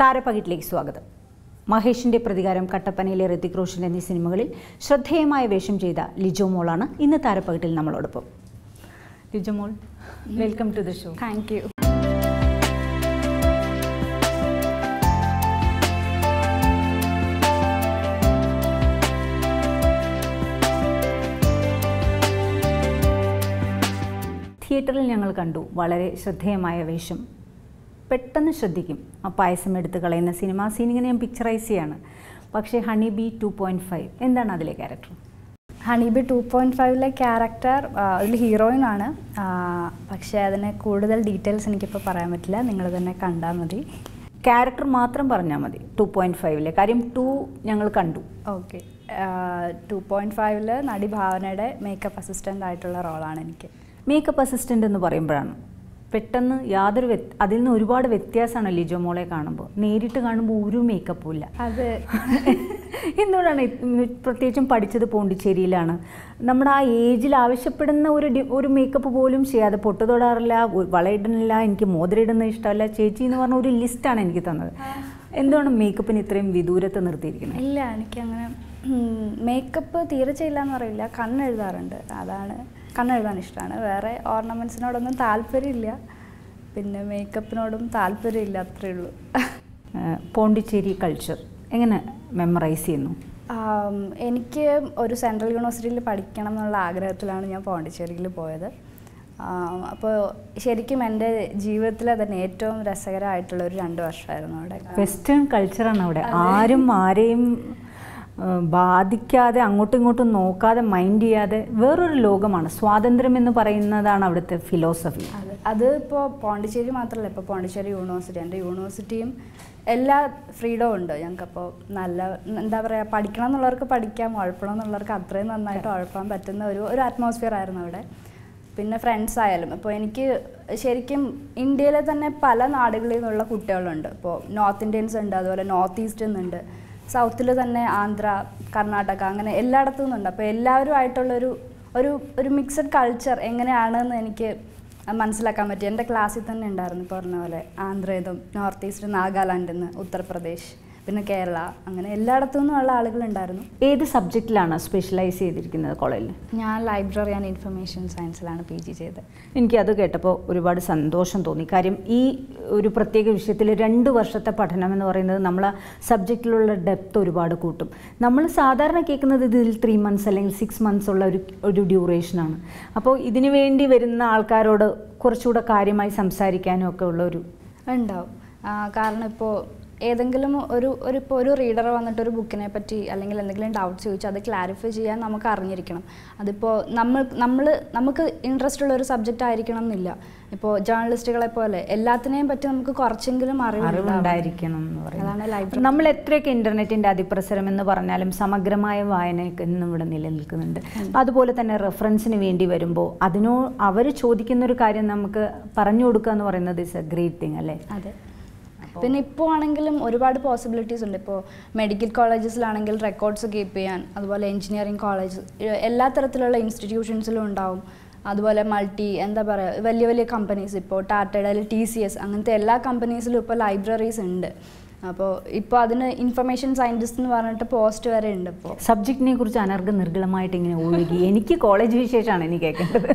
താരപ്പകിട്ടിലേക്ക് സ്വാഗതം. മഹേഷിൻ്റെ പ്രതികാരം, കട്ടപ്പനയിലെ ഋതിക് റോഷൻ എന്നീ സിനിമകളിൽ ശ്രദ്ധേയമായ വേഷം ചെയ്ത ലിജോ മോളാണ് ഇന്ന് താരപ്പകിട്ടിൽ നമ്മളോടൊപ്പം. ലിജോ മോൾ, welcome to the show. Thank you. തിയേറ്ററിൽ ഞങ്ങൾ കണ്ടു വളരെ ശ്രദ്ധേയമായ വേഷം. പെട്ടെന്ന് ശ്രദ്ധിക്കും ആ പായസം എടുത്ത് കളയുന്ന സിനിമ സീനിങ്ങനെ ഞാൻ പിക്ചറൈസ് ചെയ്യാണ്. പക്ഷേ ഹണിബി 2.5 എന്താണ് അതിലെ ക്യാരക്ടർ? ഹണിബി 2.5 ക്യാരക്ടർ അതിൽ ഹീറോയിൻ ആണ്. പക്ഷേ അതിനെ കൂടുതൽ ഡീറ്റെയിൽസ് എനിക്കിപ്പോൾ പറയാൻ പറ്റില്ല, നിങ്ങൾ തന്നെ കണ്ടാൽ മതി. ക്യാരക്ടർ മാത്രം പറഞ്ഞാൽ മതി. 2.5 കാര്യം 2 ഞങ്ങൾ കണ്ടു. ഓക്കെ. 2.5 നടി ഭാവനയുടെ മേക്കപ്പ് അസിസ്റ്റൻ്റ് ആയിട്ടുള്ള റോളാണ് എനിക്ക്. മേക്കപ്പ് അസിസ്റ്റൻ്റ് എന്ന് പറയുമ്പോഴാണ് പെട്ടെന്ന് അതിൽ നിന്ന് ഒരുപാട് വ്യത്യാസമാണ് ലിജോ മോളെ കാണുമ്പോൾ. നേരിട്ട് കാണുമ്പോൾ ഒരു മേക്കപ്പും ഇല്ല. അത് എന്തുകൊണ്ടാണ്? പ്രത്യേകിച്ചും പഠിച്ചത് പോണ്ടിച്ചേരിയിലാണ്. നമ്മുടെ ആ ഏജിൽ ആവശ്യപ്പെടുന്ന ഒരു മേക്കപ്പ് പോലും ചെയ്യാതെ, പൊട്ട് തൊടാറില്ല, വളയിടുന്നില്ല, എനിക്ക് മോതിരിടുന്നത് ഇഷ്ടമല്ല, ചേച്ചി എന്ന് പറഞ്ഞ ഒരു ലിസ്റ്റാണ് എനിക്ക് തന്നത്. എന്തുകൊണ്ട് മേക്കപ്പിന് ഇത്രയും വിദൂരത്ത് നിർത്തിയിരിക്കുന്നത്? ഇല്ല, എനിക്കങ്ങനെ മേക്കപ്പ് തീരെ ചെയ്യില്ല എന്ന് പറയില്ല. കണ്ണെഴുതാറുണ്ട്, അതാണ്. കണ്ണെഴുതാൻ ഇഷ്ടമാണ്. വേറെ ഓർണമെൻറ്റ്സിനോടൊന്നും താല്പര്യമില്ല, പിന്നെ മേക്കപ്പിനോടും താല്പര്യമില്ല, അത്രയേ ഉള്ളൂ. പോണ്ടിച്ചേരി കൾച്ചർ എങ്ങനെ മെമ്മറൈസ് ചെയ്യുന്നു? എനിക്ക് ഒരു സെൻട്രൽ യൂണിവേഴ്സിറ്റിയിൽ പഠിക്കണം എന്നുള്ള ആഗ്രഹത്തിലാണ് ഞാൻ പോണ്ടിച്ചേരിയിൽ പോയത്. അപ്പോൾ ശരിക്കും എൻ്റെ ജീവിതത്തിലെ തന്നെ ഏറ്റവും രസകരമായിട്ടുള്ള ഒരു 2 വർഷമായിരുന്നു അവിടെ. വെസ്റ്റേൺ കൾച്ചറാണ് അവിടെ. ആരും ആരെയും ബാധിക്കാതെ, അങ്ങോട്ടും ഇങ്ങോട്ടും നോക്കാതെ, മൈൻഡ് ചെയ്യാതെ വേറൊരു ലോകമാണ്. സ്വാതന്ത്ര്യം എന്ന് പറയുന്നതാണ് അവിടുത്തെ ഫിലോസഫി. അത് ഇപ്പോൾ പോണ്ടിച്ചേരി മാത്രമല്ല, ഇപ്പോൾ പോണ്ടിച്ചേരി യൂണിവേഴ്സിറ്റി, എൻ്റെ യൂണിവേഴ്സിറ്റിയും എല്ലാ ഫ്രീഡവും ഉണ്ട് ഞങ്ങൾക്കപ്പോൾ. നല്ല എന്താ പറയുക, പഠിക്കണം എന്നുള്ളവർക്ക് പഠിക്കാം, ഉഴപ്പണം എന്നുള്ളവർക്ക് അത്രയും നന്നായിട്ട് ഉഴപ്പാൻ പറ്റുന്ന ഒരു അറ്റ്മോസ്ഫിയർ ആയിരുന്നു അവിടെ. പിന്നെ ഫ്രണ്ട്സ് ആയാലും ഇപ്പോൾ എനിക്ക് ശരിക്കും ഇന്ത്യയിലെ തന്നെ പല നാടുകളിൽ നിന്നുള്ള കുട്ടികളുണ്ട്. ഇപ്പോൾ നോർത്ത് ഇന്ത്യൻസ് ഉണ്ട്, അതുപോലെ നോർത്ത് ഈസ്റ്റ് നിന്നുണ്ട്, സൗത്തിൽ തന്നെ ആന്ധ്ര, കർണാടക, അങ്ങനെ എല്ലായിടത്തു നിന്നുണ്ട്. അപ്പോൾ എല്ലാവരുമായിട്ടുള്ളൊരു ഒരു മിക്സഡ് കൾച്ചർ എങ്ങനെയാണെന്ന് എനിക്ക് മനസ്സിലാക്കാൻ പറ്റി. എൻ്റെ ക്ലാസ്സിൽ തന്നെ ഉണ്ടായിരുന്നു പറഞ്ഞ പോലെ ആന്ധ്രയിൽ നിന്നും നോർത്ത് ഈസ്റ്റ്, നാഗാലാൻഡിൽ നിന്ന്, ഉത്തർപ്രദേശ്, പിന്നെ കേരള, അങ്ങനെ എല്ലായിടത്തു നിന്നുള്ള ആളുകളുണ്ടായിരുന്നു. ഏത് സബ്ജക്റ്റിലാണ് സ്പെഷ്യലൈസ് ചെയ്തിരിക്കുന്നത് കോളേജിൽ? ഞാൻ ലൈബ്രറി ആൻഡ് ഇൻഫർമേഷൻ സയൻസിലാണ് PG ചെയ്തത്. എനിക്കത് കേട്ടപ്പോൾ ഒരുപാട് സന്തോഷം തോന്നി. കാര്യം ഈ ഒരു പ്രത്യേക വിഷയത്തിൽ 2 വർഷത്തെ പഠനം എന്ന് പറയുന്നത് നമ്മൾ ആ സബ്ജക്റ്റിലുള്ള ഡെപ്ത് ഒരുപാട് കൂട്ടും. നമ്മൾ സാധാരണ കേൾക്കുന്നത് ഇതിൽ 3 months അല്ലെങ്കിൽ 6 months ഉള്ള ഒരു ഡ്യൂറേഷനാണ്. അപ്പോൾ ഇതിനു വേണ്ടി വരുന്ന ആൾക്കാരോട് കുറച്ചുകൂടെ കാര്യമായി സംസാരിക്കാനും ഒക്കെ ഉള്ളൊരു ഉണ്ടാവും. കാരണം ഇപ്പോൾ ഏതെങ്കിലും ഒരു റീഡർ വന്നിട്ട് ഒരു ബുക്കിനെ പറ്റി അല്ലെങ്കിൽ എന്തെങ്കിലും ഡൗട്ട്സ് ചോദിച്ചാൽ അത് ക്ലാരിഫൈ ചെയ്യാൻ നമുക്ക് അറിഞ്ഞിരിക്കണം. അതിപ്പോൾ നമുക്ക് ഇൻട്രസ്റ്റ് ഉള്ള ഒരു സബ്ജക്റ്റ് ആയിരിക്കണം എന്നില്ല. ഇപ്പോൾ ജേർണലിസ്റ്റുകളെ പോലെ എല്ലാത്തിനെയും പറ്റി നമുക്ക് കുറച്ചെങ്കിലും അറിവുണ്ടായിരിക്കണം എന്ന് പറയുന്നത് ലൈബ്രറി. നമ്മൾ എത്രയൊക്കെ ഇൻ്റർനെറ്റിൻ്റെ അതിപ്രസരം എന്ന് പറഞ്ഞാലും സമഗ്രമായ വായനയൊക്കെ ഇന്നും ഇവിടെ നിലനിൽക്കുന്നുണ്ട്. അതുപോലെ തന്നെ റെഫറൻസിന് വേണ്ടി വരുമ്പോൾ അവർ ചോദിക്കുന്നൊരു കാര്യം നമുക്ക് പറഞ്ഞു കൊടുക്കുക എന്ന് പറയുന്നത് ഇസ് എ ഗ്രേറ്റ് തിങ് അല്ലേ? അതെ. പിന്നെ ഇപ്പോൾ ആണെങ്കിലും ഒരുപാട് പോസിബിലിറ്റീസ് ഉണ്ട്. ഇപ്പോൾ മെഡിക്കൽ കോളേജസിലാണെങ്കിൽ റെക്കോർഡ്സ് കീപ്പ് ചെയ്യാൻ, അതുപോലെ എഞ്ചിനീയറിംഗ് കോളേജ്, എല്ലാ തരത്തിലുള്ള ഇൻസ്റ്റിറ്റ്യൂഷൻസിലും ഉണ്ടാവും. അതുപോലെ എന്താ പറയുക, വലിയ വലിയ കമ്പനീസ്, ഇപ്പോൾ ടാറ്റയുടെ അല്ലെങ്കിൽ TCS, അങ്ങനത്തെ എല്ലാ കമ്പനീസിലും ഇപ്പോൾ ലൈബ്രറീസ് ഉണ്ട്. അപ്പോൾ ഇപ്പോൾ അതിന് ഇൻഫർമേഷൻ സയൻറ്റിസ്റ്റ് എന്ന് പറഞ്ഞിട്ട് പോസ്റ്റ് വരെ ഉണ്ട്. ഇപ്പോൾ സബ്ജക്റ്റിനെ കുറിച്ച് അനർഘ നിർഗളമായിട്ട് ഇങ്ങനെ ഒഴുകി. എനിക്ക് കോളേജ് വിശേഷമാണ് എനിക്ക് കേൾക്കേണ്ടത്.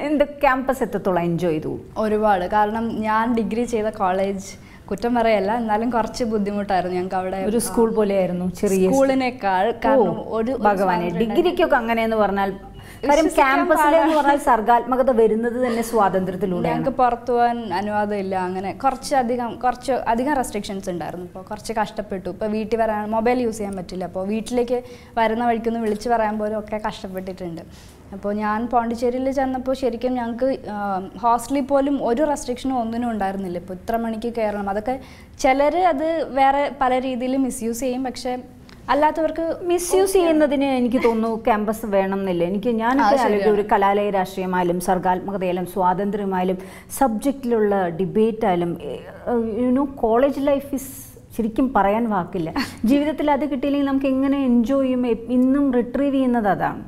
എൻ്റെ ക്യാമ്പസ് എത്രത്തോളം എൻജോയ് ചെയ്തു? ഒരുപാട്. കാരണം ഞാൻ ഡിഗ്രി ചെയ്ത കോളേജ് കുറ്റം പറയല്ല, എന്നാലും കുറച്ച് ബുദ്ധിമുട്ടായിരുന്നു ഞങ്ങൾക്ക് അവിടെ. ഒരു സ്കൂൾ പോലെയായിരുന്നു, ചെറിയ സ്കൂളിനേക്കാൾ. കാരണം ഭഗവാനെ, ഡിഗ്രിക്കൊക്കെ അങ്ങനെയെന്ന് പറഞ്ഞാൽ കാര്യം ക്യാമ്പസിലെന്ന് പറഞ്ഞാൽ സർഗാത്മകത വരുന്നത് തന്നെ സ്വാതന്ത്ര്യത്തിലൂടെ. ഞങ്ങൾക്ക് പുറത്തു പോകാൻ അനുവാദമില്ല, അങ്ങനെ കുറച്ച് അധികം റെസ്ട്രിക്ഷൻസ് ഉണ്ടായിരുന്നു. ഇപ്പോൾ കുറച്ച് കഷ്ടപ്പെട്ടു. ഇപ്പോൾ വീട്ടിൽ വരാൻ മൊബൈൽ യൂസ് ചെയ്യാൻ പറ്റില്ല. അപ്പോൾ വീട്ടിലേക്ക് വരുന്ന വഴിക്കൊന്ന് വിളിച്ച് പറയാൻ പോലും ഒക്കെ കഷ്ടപ്പെട്ടിട്ടുണ്ട്. അപ്പോൾ ഞാൻ പോണ്ടിച്ചേരിയിൽ ചെന്നപ്പോൾ ശരിക്കും ഞങ്ങൾക്ക് ഹോസ്റ്റലിൽ പോലും ഒരു റെസ്ട്രിക്ഷനും ഒന്നിനും ഉണ്ടായിരുന്നില്ല. ഇപ്പോൾ ഇത്ര മണിക്ക് കയറണം, അതൊക്കെ ചിലർ അത് വേറെ പല രീതിയിൽ മിസ്യൂസ് ചെയ്യും. പക്ഷേ അല്ലാത്തവർക്ക് മിസ്യൂസ് ചെയ്യുന്നതിന് എനിക്ക് തോന്നുന്നു ക്യാമ്പസ് വേണം എന്നില്ല. ഞാനൊക്കെ ഒരു കലാലയ രാഷ്ട്രീയമായാലും സർഗാത്മകതയായാലും സ്വാതന്ത്ര്യമായാലും സബ്ജക്റ്റിലുള്ള ഡിബേറ്റായാലും കോളേജ് ലൈഫ് ഇസ് ശരിക്കും പറയാൻ വാക്കില്ല. ജീവിതത്തിൽ അത് കിട്ടിയില്ലെങ്കിൽ നമുക്ക് എങ്ങനെ എൻജോയ് ചെയ്യും? ഇന്നും റിട്രീവ് ചെയ്യുന്നത് അതാണ്.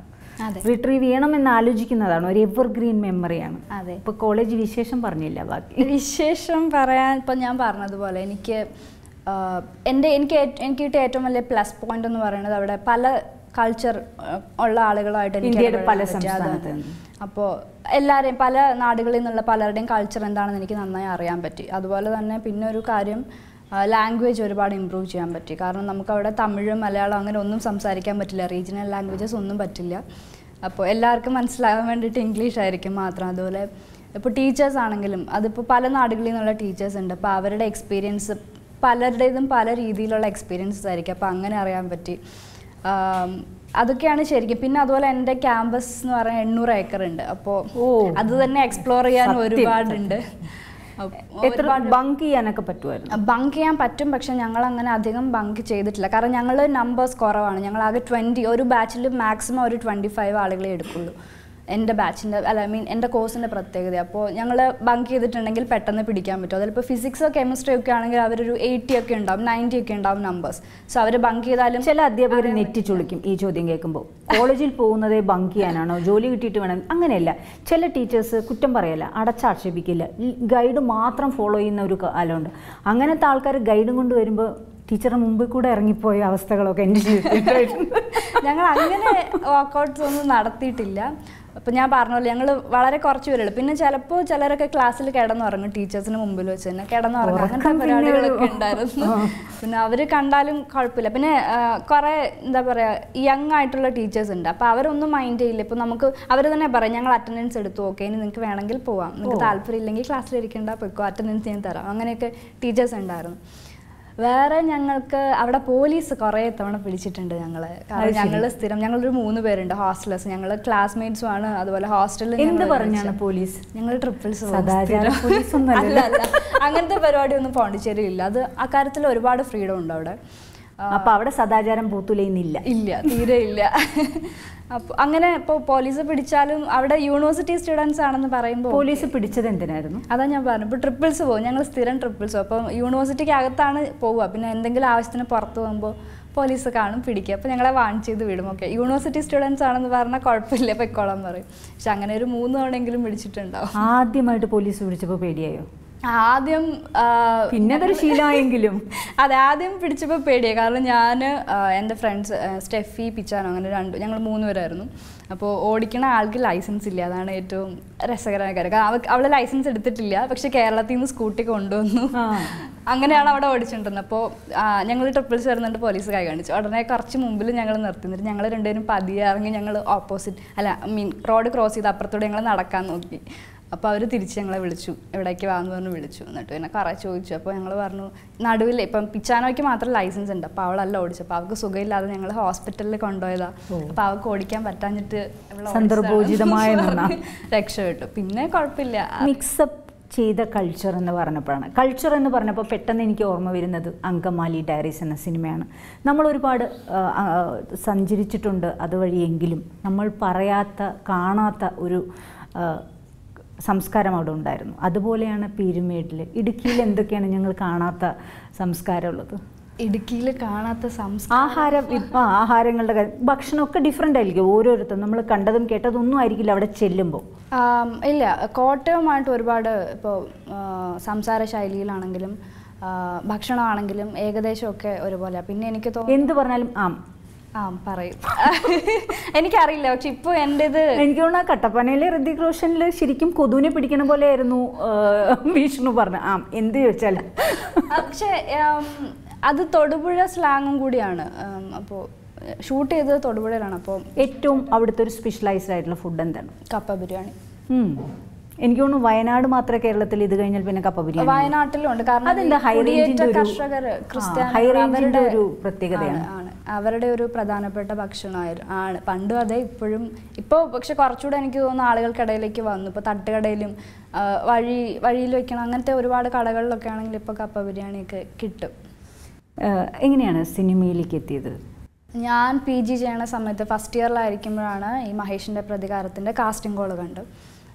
റിട്രീവ് ചെയ്യണമെന്ന് ആലോചിക്കുന്നതാണ്. ഒരു എവർഗ്രീൻ മെമ്മറിയാണ്. ഇപ്പോൾ കോളേജ് വിശേഷം പറഞ്ഞില്ല, ബാക്കി വിശേഷം പറയാൻ ഇപ്പം ഞാൻ പറഞ്ഞതുപോലെ എനിക്ക് എനിക്ക് കിട്ടിയ ഏറ്റവും വലിയ പ്ലസ് പോയിന്റ് എന്ന് പറയുന്നത് അവിടെ പല കൾച്ചർ ഉള്ള ആളുകളായിട്ട് എനിക്ക് പല സംസ്ഥാനത്ത് അപ്പോൾ എല്ലാവരെയും പല നാടുകളിൽ നിന്നുള്ള പലരുടെയും കൾച്ചർ എന്താണെന്ന് എനിക്ക് നന്നായി അറിയാൻ പറ്റി. അതുപോലെ തന്നെ പിന്നെ ഒരു കാര്യം, ലാംഗ്വേജ് ഒരുപാട് ഇമ്പ്രൂവ് ചെയ്യാൻ പറ്റി. കാരണം നമുക്കവിടെ തമിഴ് മലയാളം അങ്ങനെ ഒന്നും സംസാരിക്കാൻ പറ്റില്ല, റീജിയണൽ ലാംഗ്വേജസ് ഒന്നും പറ്റില്ല. അപ്പോൾ എല്ലാവർക്കും മനസ്സിലാകാൻ വേണ്ടിയിട്ട് ഇംഗ്ലീഷ് ആയിരിക്കും മാത്രം. അതുപോലെ ഇപ്പോൾ ടീച്ചേഴ്സ് ആണെങ്കിലും അതിപ്പോൾ പല നാടുകളിൽ നിന്നുള്ള ടീച്ചേഴ്സ് ഉണ്ട്. അപ്പോൾ അവരുടെ എക്സ്പീരിയൻസ് പലരുടേതും പല രീതിയിലുള്ള എക്സ്പീരിയൻസസ് ആയിരിക്കും. അപ്പോൾ അങ്ങനെ അറിയാൻ പറ്റി. അതൊക്കെയാണ് ശരിക്കും. പിന്നെ അതുപോലെ എൻ്റെ ക്യാമ്പസ് എന്ന് പറഞ്ഞാൽ 800 ഏക്കർ ഉണ്ട്. അപ്പോൾ അത് തന്നെ എക്സ്പ്ലോർ ചെയ്യാൻ ഒരുപാടുണ്ട്. ബങ്ക് ചെയ്യാനൊക്കെ പറ്റുമായിരുന്നു? ബങ്ക് ചെയ്യാൻ പറ്റും, പക്ഷെ ഞങ്ങൾ അങ്ങനെ അധികം ബങ്ക് ചെയ്തിട്ടില്ല. കാരണം ഞങ്ങൾ നമ്പേഴ്സ് കുറവാണ്. ഞങ്ങൾ ആകെ 20, ഒരു ബാച്ചിൽ മാക്സിമം ഒരു 25 ആളുകളെ എടുക്കുള്ളൂ. എൻ്റെ ബാച്ചിൻ്റെ എൻ്റെ കോഴ്സിൻ്റെ പ്രത്യേകത. അപ്പോൾ ഞങ്ങൾ ബങ്ക് ചെയ്തിട്ടുണ്ടെങ്കിൽ പെട്ടെന്ന് പിടിക്കാൻ പറ്റും. അതിലിപ്പോൾ ഫിസിക്സോ കെമിസ്ട്രി ഒക്കെ ആണെങ്കിൽ അവരൊരു 80 ഒക്കെ ഉണ്ടാവും, 90 ഒക്കെ ഉണ്ടാവും നമ്പേഴ്സ്. സോ അവർ ബങ്ക് ചെയ്താലും ചില അധ്യാപകർ നെറ്റിച്ചുളിക്കും ഈ ചോദ്യം കേൾക്കുമ്പോൾ. കോളേജിൽ പോകുന്നതേ ബങ്ക് ചെയ്യാനാണോ, ജോലി കിട്ടിയിട്ട് വേണം? അങ്ങനെയല്ല. ചില ടീച്ചേഴ്സ് കുറ്റം പറയല്ല, അടച്ചാക്ഷേപിക്കില്ല, ഗൈഡ് മാത്രം ഫോളോ ചെയ്യുന്ന ഒരു കാലമുണ്ട്. അങ്ങനത്തെ ആൾക്കാർ ഗൈഡും കൊണ്ട് വരുമ്പോൾ ടീച്ചറുടെ മുമ്പിൽ കൂടെ ഇറങ്ങിപ്പോയ അവസ്ഥകളൊക്കെ എൻ്റെ ജീവിതത്തിലുണ്ടായിട്ടുണ്ട്. ഞങ്ങൾ അങ്ങനെ വർക്കൗട്ട്സ് ഒന്നും നടത്തിയിട്ടില്ല. അപ്പോൾ ഞാൻ പറഞ്ഞല്ലോ, ഞങ്ങൾ വളരെ കുറച്ച് പേരുള്ളൂ. പിന്നെ ചിലപ്പോൾ ചിലരൊക്കെ ക്ലാസ്സിൽ കിടന്നുറങ്ങും, ടീച്ചേഴ്സിന് മുമ്പിൽ വെച്ച് തന്നെ കിടന്നുറങ്ങും. അങ്ങനത്തെ പരിപാടികളൊക്കെ ഉണ്ടായിരുന്നു. പിന്നെ അവർ കണ്ടാലും കുഴപ്പമില്ല. പിന്നെ കുറേ എന്താ പറയുക യങ് ആയിട്ടുള്ള ടീച്ചേഴ്സ് ഉണ്ട്. അപ്പോൾ അവരൊന്നും മൈൻഡ് ചെയ്യില്ല. ഇപ്പോൾ നമുക്ക് അവർ തന്നെ പറയും, ഞങ്ങൾ അറ്റൻഡൻസ് എടുത്തു, ഓക്കെ ഇനി നിങ്ങൾക്ക് വേണമെങ്കിൽ പോവാം, നിങ്ങൾക്ക് താല്പര്യം ഇല്ലെങ്കിൽ ക്ലാസ്സിലിരിക്കേണ്ട, പോയിക്കോ, അറ്റൻഡൻസ് ഞാൻ തരാം. അങ്ങനെയൊക്കെ ടീച്ചേഴ്സ് ഉണ്ടായിരുന്നു. വേറെ ഞങ്ങൾക്ക് അവിടെ പോലീസ് കുറേ തവണ പിടിച്ചിട്ടുണ്ട് ഞങ്ങളെ. കാരണം ഞങ്ങൾ സ്ഥിരം, ഞങ്ങളൊരു 3 പേരുണ്ട് ഹോസ്റ്റലേഴ്സ്. ഞങ്ങൾ ക്ലാസ്മേറ്റ്സും ആണ്. അതുപോലെ ഹോസ്റ്റലിൽ എന്ത് പറഞ്ഞാണ് പോലീസ്? ഞങ്ങൾ ട്രിപ്പിൾസ് അല്ല, അങ്ങനത്തെ പരിപാടി ഒന്നും പോണ്ടിച്ചേരി ഇല്ല. അത് അക്കാര്യത്തിൽ ഒരുപാട് ഫ്രീഡം ഉണ്ട് അവിടെ. അപ്പോൾ അവിടെ സദാചാരം പൂത്തുലയുന്നില്ല? ഇല്ല, തീരെ ഇല്ല. അപ്പോൾ അങ്ങനെ ഇപ്പോൾ പോലീസ് പിടിച്ചാലും അവിടെ യൂണിവേഴ്സിറ്റി സ്റ്റുഡൻസ് ആണെന്ന് പറയുമ്പോൾ. പോലീസ് പിടിച്ചത് എന്തിനായിരുന്നു? അതാ ഞാൻ പറഞ്ഞു, ഇപ്പോൾ ട്രിപ്പിൾസ് പോകും, ഞങ്ങൾ സ്ഥിരം ട്രിപ്പിൾസ് പോകും. അപ്പം യൂണിവേഴ്സിറ്റിക്ക് അകത്താണ് പോവുക. പിന്നെ എന്തെങ്കിലും ആവശ്യത്തിന് പുറത്ത് പോകുമ്പോൾ പോലീസ് കാണും, പിടിക്കുക. അപ്പോൾ ഞങ്ങളെ വാൺ ചെയ്ത് വിടും. ഓക്കെ യൂണിവേഴ്സിറ്റി സ്റ്റുഡൻസ് ആണെന്ന് പറഞ്ഞാൽ കുഴപ്പമില്ല, പൊയ്ക്കോളാൻ പറയും. പക്ഷെ അങ്ങനെ ഒരു 3 തവണയെങ്കിലും പിടിച്ചിട്ടുണ്ടാവും. ആദ്യമായിട്ട് പോലീസ് പിടിച്ചപ്പോൾ പേടിയായോ? ആദ്യം പിന്നെ അതൊരു ശീലമായെങ്കിലും. അതെ, ആദ്യം പിടിച്ചപ്പോൾ പേടിയായി. കാരണം ഞാൻ എൻ്റെ ഫ്രണ്ട്സ് സ്റ്റെഫി, പിച്ചാനോ, അങ്ങനെ ഞങ്ങൾ 3 പേരായിരുന്നു. അപ്പോൾ ഓടിക്കണ ആൾക്ക് ലൈസൻസ് ഇല്ല. അതാണ് ഏറ്റവും രസകരമായ കാര്യം. കാരണം അവൾ ലൈസൻസ് എടുത്തിട്ടില്ല, പക്ഷെ കേരളത്തിൽ നിന്ന് സ്കൂട്ടി കൊണ്ടുവന്നു. അങ്ങനെയാണ് അവിടെ ഓടിച്ചിട്ടുണ്ടെന്ന്. അപ്പോൾ ഞങ്ങൾ ട്രിപ്പിൾസ് വരുന്നുണ്ട്, പോലീസ് കൈ കാണിച്ചു. ഉടനെ കുറച്ച് മുമ്പിൽ ഞങ്ങൾ നിർത്തുന്നിട്ട് ഞങ്ങൾ 2 പേരും പതിയെ ഇറങ്ങി ഞങ്ങൾ റോഡ് ക്രോസ് ചെയ്ത് അപ്പുറത്തൂടെ ഞങ്ങൾ നടക്കാൻ നോക്കി. അപ്പോൾ അവർ തിരിച്ച് ഞങ്ങളെ വിളിച്ചു, എവിടേക്ക് വാന്ന് പറഞ്ഞ് വിളിച്ചു. എന്നിട്ട് പിന്നെ കുറേ ചോദിച്ചു. അപ്പോൾ ഞങ്ങൾ പറഞ്ഞു നടുവിൽ ഇപ്പം പിച്ചാനോയ്ക്ക് മാത്രം ലൈസൻസ് ഉണ്ട്. അപ്പോൾ അവളല്ല ഓടിച്ചു. അപ്പോൾ അവൾക്ക് സുഖമില്ലാതെ ഞങ്ങൾ ഹോസ്പിറ്റലിൽ കൊണ്ടുപോയതാ. അപ്പോൾ അവൾക്ക് ഓടിക്കാൻ പറ്റാഞ്ഞിട്ട് സന്ദർഭോചിതമായ രക്ഷപ്പെട്ടു. പിന്നെ കുഴപ്പമില്ല. മിക്സപ്പ് ചെയ്ത കൾച്ചർ എന്ന് പറഞ്ഞപ്പോൾ പെട്ടെന്ന് എനിക്ക് ഓർമ്മ വരുന്നത് അങ്കമാലി ഡയറീസ് എന്ന സിനിമയാണ്. നമ്മൾ ഒരുപാട് സഞ്ചരിച്ചിട്ടുണ്ട് അതുവഴിയെങ്കിലും നമ്മൾ പറയാത്ത കാണാത്ത ഒരു സംസ്കാരം അവിടെ ഉണ്ടായിരുന്നു. അതുപോലെയാണ് പീരുമേട്ടിൽ. ഇടുക്കിയിൽ എന്തൊക്കെയാണ് ഞങ്ങൾ കാണാത്ത സംസ്കാരമുള്ളത്? ഇടുക്കിയിൽ കാണാത്ത ആഹാരങ്ങളുടെ ഭക്ഷണമൊക്കെ ഡിഫറെൻ്റ് ആയിരിക്കും ഓരോരുത്തരും. നമ്മൾ കണ്ടതും കേട്ടതും ഒന്നും ആയിരിക്കില്ല അവിടെ ചെല്ലുമ്പോൾ. ഇല്ല, കോട്ടയവുമായിട്ട് ഒരുപാട് ഇപ്പോൾ സംസാര ശൈലിയിലാണെങ്കിലും ഭക്ഷണമാണെങ്കിലും ഏകദേശമൊക്കെ ഒരുപോലെ. പിന്നെ എനിക്ക് തോന്നുന്നു എന്ത് പറഞ്ഞാലും പറയും. എനിക്കറിയില്ല, പക്ഷെ ഇപ്പോൾ എൻ്റെത് എനിക്ക് തോന്നുന്നു കട്ടപ്പനയിലെ ഋതിക് റോഷനിൽ ശരിക്കും കൊതുവിനെ പിടിക്കണ പോലെ ആയിരുന്നു വിഷ്ണു പറഞ്ഞ എന്ത് ചോദിച്ചാലും. പക്ഷെ അത് തൊടുപുഴ സ്ലാങ്ങും കൂടിയാണ്. അപ്പോൾ ഷൂട്ട് ചെയ്തത് തൊടുപുഴയിലാണ്. അപ്പോൾ ഏറ്റവും അവിടുത്തെ ഒരു സ്പെഷ്യലൈസ്ഡ് ആയിട്ടുള്ള ഫുഡ് എന്താണ്? കപ്പ ബിരിയാണി. എനിക്ക് തോന്നുന്നു വയനാട് മാത്രമേ കേരളത്തിൽ ഇത് കഴിഞ്ഞാൽ പിന്നെ കപ്പ ബിരിയാണി. വയനാട്ടിലുണ്ട്. കാരണം അതെന്താ ഹൈ റേഞ്ചിന്റെ ഒരു പ്രത്യേകതയാണ്. അവരുടെ ഒരു പ്രധാനപ്പെട്ട ഭക്ഷണമാണ് പണ്ടും അതെ, ഇപ്പോഴും. ഇപ്പോൾ പക്ഷെ കുറച്ചുകൂടെ എനിക്ക് തോന്നുന്നു ആളുകൾക്കിടയിലേക്ക് വന്നു. ഇപ്പോൾ തട്ടുകടയിലും വഴിയിൽ വെക്കണം അങ്ങനത്തെ ഒരുപാട് കടകളിലൊക്കെ ആണെങ്കിൽ ഇപ്പോൾ കപ്പ ബിരിയാണിയൊക്കെ കിട്ടും. എങ്ങനെയാണ് സിനിമയിലേക്ക് എത്തിയത്? ഞാൻ PG ചെയ്യണ സമയത്ത് ഫസ്റ്റ് ഇയറിലായിരിക്കുമ്പോഴാണ് ഈ മഹേഷിൻ്റെ പ്രതികാരത്തിൻ്റെ കാസ്റ്റിംഗ് കോൾ കണ്ടു.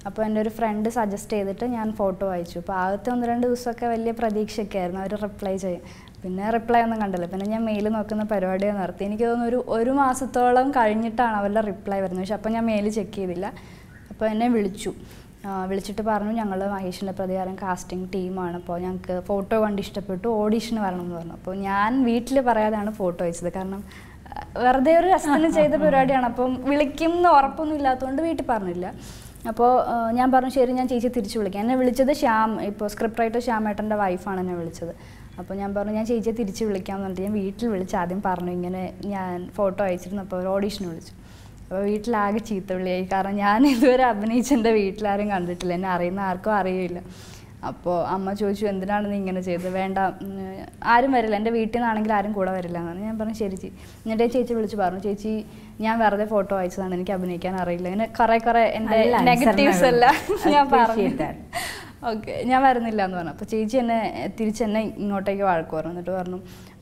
അപ്പോൾ എൻ്റെ ഒരു ഫ്രണ്ട് സജസ്റ്റ് ചെയ്തിട്ട് ഞാൻ ഫോട്ടോ അയച്ചു. അപ്പോൾ ആദ്യത്തെ 1-2 ദിവസമൊക്കെ വലിയ പ്രതീക്ഷയൊക്കെ ആയിരുന്നു അവർ റിപ്ലൈ ചെയ്യും. പിന്നെ റിപ്ലൈ ഒന്നും കണ്ടില്ല. പിന്നെ ഞാൻ മെയിൽ നോക്കുന്ന പരിപാടിയാണ് നിർത്തി. എനിക്ക് തോന്നുന്നു ഒരു മാസത്തോളം കഴിഞ്ഞിട്ടാണ് അവരുടെ റിപ്ലൈ വരുന്നത്. പക്ഷെ അപ്പോൾ ഞാൻ മെയിൽ ചെക്ക് ചെയ്തില്ല. അപ്പോൾ എന്നെ വിളിച്ചു. വിളിച്ചിട്ട് പറഞ്ഞു ഞങ്ങൾ മഹേഷിൻ്റെ പ്രതികാരം കാസ്റ്റിംഗ് ടീമാണ്, അപ്പോൾ ഞങ്ങൾക്ക് ഫോട്ടോ കണ്ട് ഇഷ്ടപ്പെട്ടു, ഓഡീഷന് വരണം എന്ന് പറഞ്ഞു. അപ്പോൾ ഞാൻ വീട്ടിൽ പറയാതെയാണ് ഫോട്ടോ അയച്ചത്. കാരണം വെറുതെ ഒരു രസത്തിന് ചെയ്ത പരിപാടിയാണ്, അപ്പം വിളിക്കും എന്ന് ഉറപ്പൊന്നും ഇല്ലാത്തതുകൊണ്ട് വീട്ടിൽ പറഞ്ഞില്ല. അപ്പോൾ ഞാൻ പറഞ്ഞു ശരി ഞാൻ ചേച്ചി തിരിച്ചു വിളിക്കാം. എന്നെ വിളിച്ചത് ശ്യാം, ഇപ്പോൾ സ്ക്രിപ്റ്റ് റൈറ്റർ ശ്യാമേട്ടൻ്റെ വൈഫാണ് എന്നെ വിളിച്ചത്. അപ്പോൾ ഞാൻ പറഞ്ഞു ഞാൻ ചേച്ചിയെ തിരിച്ച് വിളിക്കാമെന്ന് പറഞ്ഞിട്ട് ഞാൻ വീട്ടിൽ വിളിച്ച് ആദ്യം പറഞ്ഞു ഇങ്ങനെ ഞാൻ ഫോട്ടോ അയച്ചിരുന്നു, അപ്പോൾ ഒരു ഓഡീഷന് വിളിച്ചു. അപ്പോൾ വീട്ടിലാകെ ചീത്ത വിളിയായി. കാരണം ഞാൻ ഇതുവരെ അഭിനയിച്ചെൻ്റെ വീട്ടിലാരും കണ്ടിട്ടില്ല, എന്നെ അറിയുന്ന ആർക്കും അറിയില്ല. അപ്പോൾ അമ്മ ചോദിച്ചു എന്തിനാണ് നീ ഇങ്ങനെ ചെയ്തത്, വേണ്ട ആരും വരില്ല, എൻ്റെ വീട്ടിൽ നിന്നാണെങ്കിൽ ആരും കൂടെ വരില്ല എന്നാണ്. ഞാൻ പറഞ്ഞു ശരി ചേച്ചി. എന്നിട്ട് ചേച്ചി വിളിച്ച് പറഞ്ഞു ചേച്ചി ഞാൻ വെറുതെ ഫോട്ടോ അയച്ചതാണ്, എനിക്ക് അഭിനയിക്കാൻ അറിയില്ല, ഇങ്ങനെ കുറേ എൻ്റെ നെഗറ്റീവ്സ് എല്ലാം ഞാൻ പറഞ്ഞു. ഓക്കെ ഞാൻ വരുന്നില്ല എന്ന് പറഞ്ഞു. അപ്പോൾ ചേച്ചി തിരിച്ചെന്നെ ഇങ്ങോട്ടേക്ക് വഴക്ക് പറഞ്ഞു. എന്നിട്ട് പറഞ്ഞു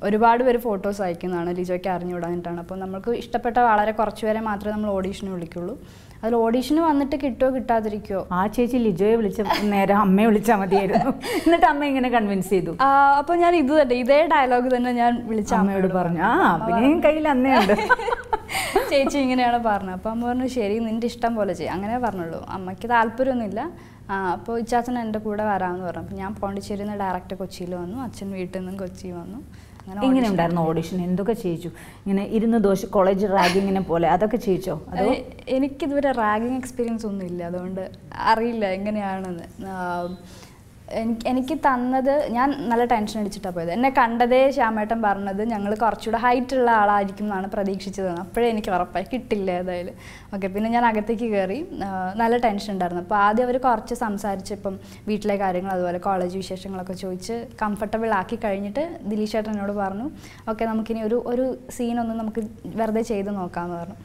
ഒരുപാട് പേര് ഫോട്ടോസ് അയക്കുന്നതാണ്, ലിജോയ്ക്ക് അറിഞ്ഞുവിടാനിട്ടാണ്. അപ്പോൾ നമുക്ക് ഇഷ്ടപ്പെട്ട വളരെ കുറച്ച് പേരെ മാത്രമേ നമ്മൾ ഓഡീഷന് വിളിക്കുള്ളൂ. അതിൽ ഓഡീഷന് വന്നിട്ട് കിട്ടുമോ കിട്ടാതിരിക്കുമോ. ആ ചേച്ചി ലിജോയെ വിളിച്ച നേരെ അമ്മയെ വിളിച്ചാൽ മതിയായിരുന്നു. എന്നിട്ട് അമ്മ ഇങ്ങനെ കൺവിൻസ് ചെയ്തു. അപ്പോൾ ഞാൻ ഇതേ ഡയലോഗ് തന്നെ ഞാൻ വിളിച്ച അമ്മയോട് പറഞ്ഞു. അഭിനയം കയ്യിൽ അന്നേ ഉണ്ട്. ചേച്ചി ഇങ്ങനെയാണ് പറഞ്ഞത്. അപ്പോൾ അമ്മ പറഞ്ഞു ശരി നിൻ്റെ ഇഷ്ടം പോലെ ചെയ്യും, അങ്ങനെ പറഞ്ഞുള്ളൂ. അമ്മയ്ക്ക് താല്പര്യമൊന്നുമില്ല. അപ്പോൾ ഇച്ചാച്ചൻ എൻ്റെ കൂടെ വരാമെന്ന് പറഞ്ഞു. അപ്പോൾ ഞാൻ പോണ്ടിച്ചേരിയിൽ നിന്ന് ഡയറക്റ്റ് കൊച്ചിയിൽ വന്നു, അച്ഛൻ വീട്ടിൽ നിന്നും കൊച്ചി വന്നു. എങ്ങനെ ഉണ്ടായിരുന്നു ഓഡിഷൻ, എന്തൊക്കെ ചെയ്യിച്ചു? ഇങ്ങനെ ഇരുന്ന് കോളേജ് റാഗിങ്ങിനെ പോലെ അതൊക്കെ ചെയ്യിച്ചോ? അതോ എനിക്കിതുവരെ റാഗിങ് എക്സ്പീരിയൻസ് ഒന്നും ഇല്ല, അതുകൊണ്ട് അറിയില്ല എങ്ങനെയാണെന്ന്. എനിക്ക് തന്നത് ഞാൻ നല്ല ടെൻഷൻ അടിച്ചിട്ടാണ് പോയത്. എന്നെ കണ്ടതേ ശ്യാമേട്ടൻ പറഞ്ഞത് ഞങ്ങൾ കുറച്ചുകൂടെ ഹൈറ്റ് ഉള്ള ആളായിരിക്കും എന്നാണ് പ്രതീക്ഷിച്ചത്. അപ്പോഴേ എനിക്ക് ഉറപ്പായി കിട്ടില്ല ഏതായാലും. ഓക്കെ പിന്നെ ഞാൻ അകത്തേക്ക് കയറി, നല്ല ടെൻഷൻ ഉണ്ടായിരുന്നു. അപ്പോൾ ആദ്യം അവർ കുറച്ച് സംസാരിച്ച് ഇപ്പം വീട്ടിലെ കാര്യങ്ങൾ അതുപോലെ കോളേജ് വിശേഷങ്ങളൊക്കെ ചോദിച്ച് കംഫർട്ടബിൾ ആക്കി കഴിഞ്ഞിട്ട് ദിലീഷ് ചേട്ടൻ എന്നോട് പറഞ്ഞു ഓക്കെ നമുക്കിനി ഒരു സീനൊന്നും നമുക്ക് വെറുതെ ചെയ്ത് നോക്കാമെന്ന് പറഞ്ഞു.